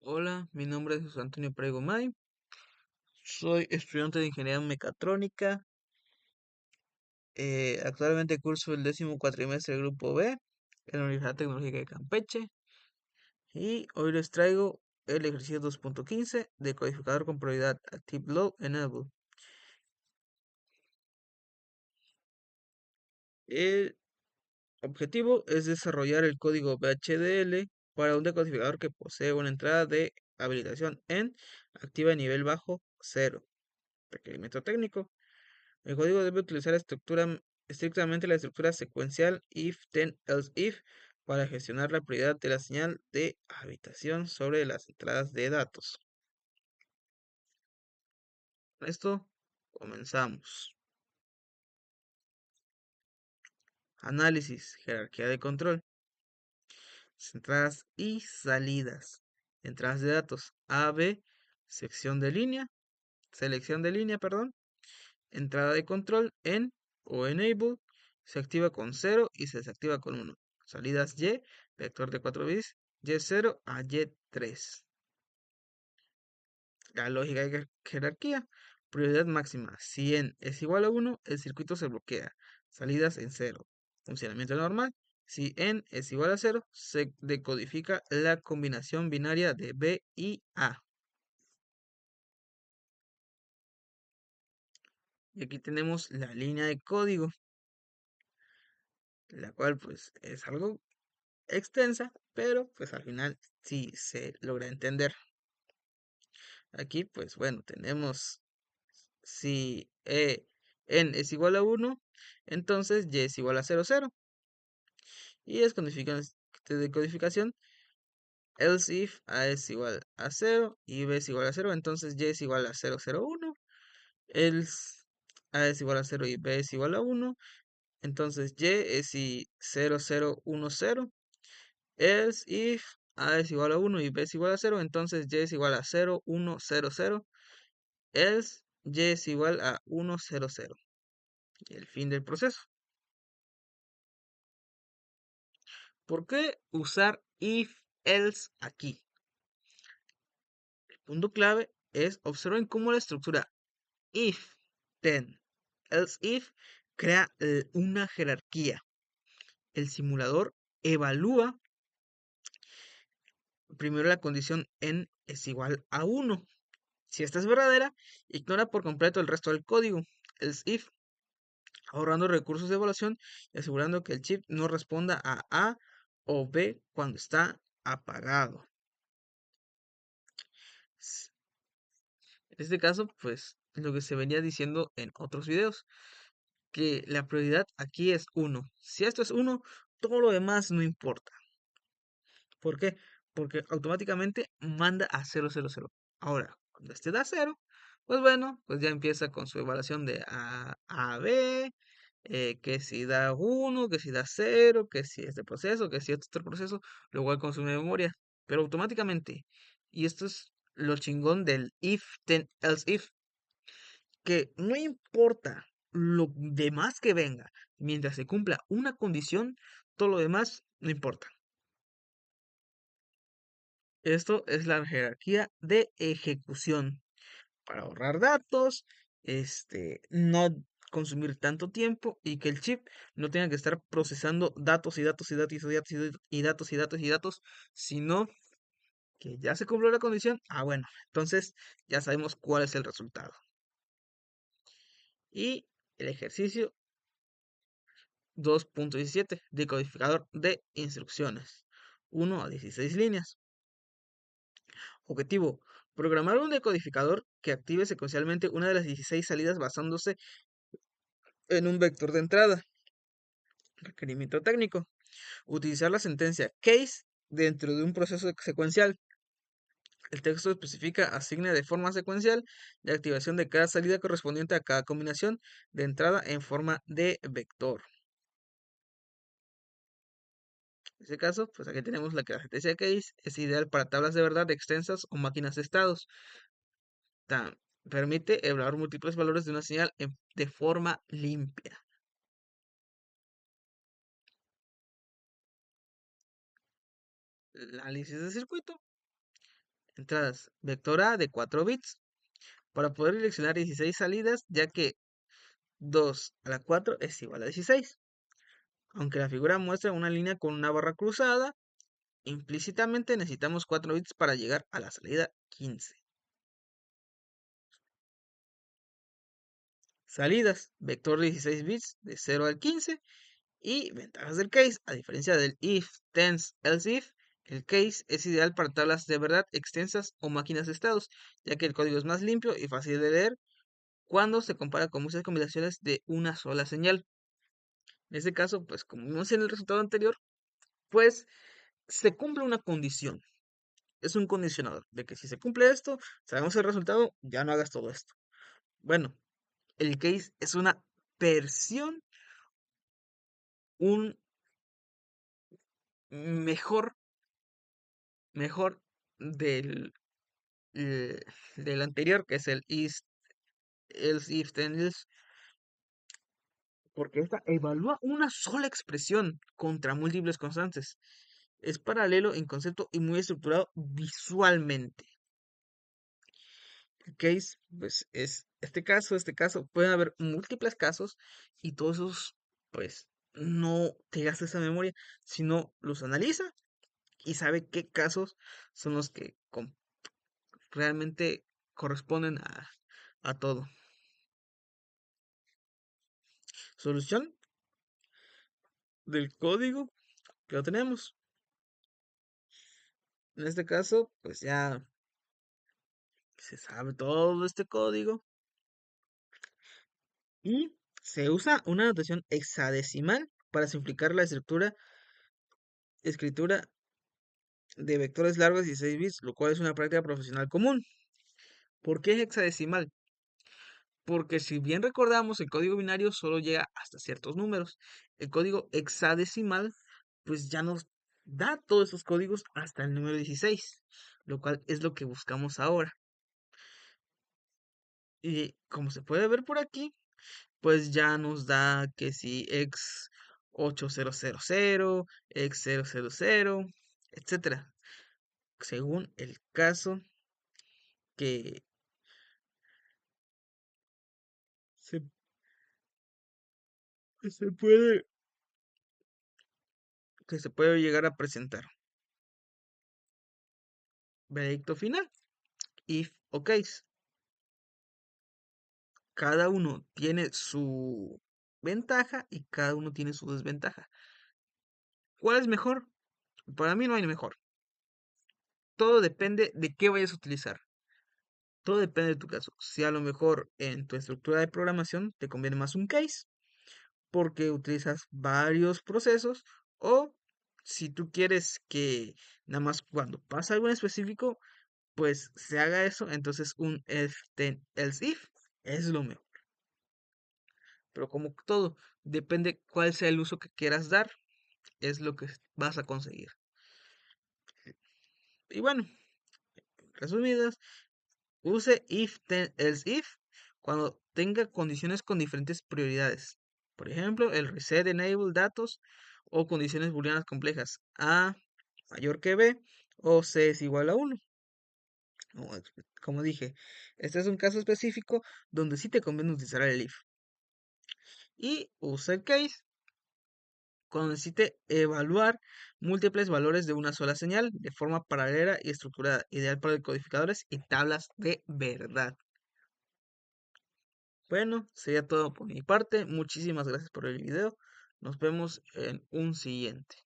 Hola, mi nombre es José Antonio Prego May. Soy estudiante de Ingeniería Mecatrónica. Actualmente curso el 10º cuatrimestre del Grupo B en la Universidad Tecnológica de Campeche. Y hoy les traigo el ejercicio 2.15 de codificador con prioridad Active Low Enable. El objetivo es desarrollar el código VHDL para un decodificador que posee una entrada de habilitación en activa de nivel bajo 0. Requerimiento técnico. El código debe utilizar estrictamente la estructura secuencial if then else if para gestionar la prioridad de la señal de habitación sobre las entradas de datos. Con esto comenzamos. Análisis, jerarquía de control, entradas y salidas. Entradas de datos A, B, selección de línea, perdón. Entrada de control en o enable se activa con 0 y se desactiva con 1. Salidas Y, vector de 4 bits, Y0 a Y3. La lógica de jerarquía. Prioridad máxima. Si n es igual a 1, el circuito se bloquea. Salidas en 0. Funcionamiento normal. Si n es igual a 0, se decodifica la combinación binaria de B y A. Y aquí tenemos la línea de código, la cual pues es algo extensa, pero pues al final sí se logra entender. Aquí pues bueno, tenemos si n es igual a 1, entonces y es igual a 0, 0. Y es de codificación, else if a es igual a 0 y b es igual a 0, entonces y es igual a 0, 0, 1. Else a es igual a 0 y b es igual a 1, entonces y es 0, 0, 1, 0. Else if a es igual a 1 y b es igual a 0, entonces y es igual a 0, 1, 0, 0. Else y es igual a 1, 0, 0. Y el fin del proceso. ¿Por qué usar if else aquí? El punto clave es observen cómo la estructura if, then, else if crea una jerarquía. El simulador evalúa primero la condición n es igual a 1. Si esta es verdadera, ignora por completo el resto del código, else if, ahorrando recursos de evaluación y asegurando que el chip no responda a A o B cuando está apagado. En este caso, pues lo que se venía diciendo en otros videos, que la prioridad aquí es 1. Si esto es 1, todo lo demás no importa. ¿Por qué? Porque automáticamente manda a 0, 0, 0. Ahora, cuando este da 0, pues bueno, pues ya empieza con su evaluación de A B, que si da 1, que si da 0, que si este proceso, que si este otro proceso, lo cual consume memoria. Pero automáticamente, y esto es lo chingón del if, then, else if, que no importa lo demás que venga, mientras se cumpla una condición, todo lo demás no importa. Esto es la jerarquía de ejecución para ahorrar datos, no consumir tanto tiempo y que el chip no tenga que estar procesando datos y datos y datos y datos y datos y datos y datos, sino que ya se cumplió la condición. Ah, bueno, entonces ya sabemos cuál es el resultado. Y el ejercicio 2.17, decodificador de instrucciones. 1 a 16 líneas. Objetivo: programar un decodificador que active secuencialmente una de las 16 salidas basándose en un vector de entrada. Requerimiento técnico: utilizar la sentencia case dentro de un proceso secuencial. El texto especifica asigna de forma secuencial la activación de cada salida correspondiente a cada combinación de entrada en forma de vector. En este caso, pues aquí tenemos la sentencia case es ideal para tablas de verdad extensas o máquinas de estados. Permite evaluar múltiples valores de una señal de forma limpia. El análisis de circuito Entradas, vector A de 4 bits, para poder seleccionar 16 salidas, ya que 2 a la 4 es igual a 16. Aunque la figura muestra una línea con una barra cruzada, implícitamente necesitamos 4 bits para llegar a la salida 15. Salidas, vector 16 bits de 0 al 15. Y ventajas del case, a diferencia del if, tense, else if, el case es ideal para tablas de verdad extensas o máquinas de estados, ya que el código es más limpio y fácil de leer cuando se compara con muchas combinaciones de una sola señal. En este caso, pues como vimos en el resultado anterior, pues se cumple una condición. Es un condicionador de que si se cumple esto, sabemos el resultado, ya no hagas todo esto. Bueno, el case es una versión, un mejor, mejor del, del anterior, que es el is, else, if, then, else, porque esta evalúa una sola expresión contra múltiples constantes. Es paralelo en concepto y muy estructurado visualmente. El case, pues es este caso, pueden haber múltiples casos y todos esos, pues no te gastes esa memoria, sino los analiza y sabe qué casos son los que realmente corresponden a todo. Solución del código que lo tenemos. En este caso, pues ya se sabe todo este código y se usa una notación hexadecimal para simplificar la escritura de vectores largos y 16 bits, lo cual es una práctica profesional común. ¿Por qué hexadecimal? Porque si bien recordamos, el código binario solo llega hasta ciertos números. El código hexadecimal, pues ya nos da todos esos códigos hasta el número 16, lo cual es lo que buscamos ahora. Y como se puede ver por aquí, pues ya nos da que si x 8000, x 000, etcétera, según el caso que se, que se puede que se puede llegar a presentar. Veredicto final, if o case. Cada uno tiene su ventaja y cada uno tiene su desventaja. ¿Cuál es mejor? Para mí no hay mejor. Todo depende de qué vayas a utilizar. Todo depende de tu caso. Si a lo mejor en tu estructura de programación te conviene más un case porque utilizas varios procesos, o si tú quieres que nada más cuando pasa algo en específico, pues se haga eso, entonces un if then else if es lo mejor. Pero como todo, depende cuál sea el uso que quieras dar, es lo que vas a conseguir. Y bueno, resumidas, use if then else if cuando tenga condiciones con diferentes prioridades. Por ejemplo, el reset enable datos o condiciones booleanas complejas. A mayor que B o C es igual a 1. Como dije, este es un caso específico donde sí te conviene utilizar el if. Y usa el case cuando necesite evaluar múltiples valores de una sola señal de forma paralela y estructurada, ideal para decodificadores y tablas de verdad. Bueno, sería todo por mi parte. Muchísimas gracias por el video. Nos vemos en un siguiente.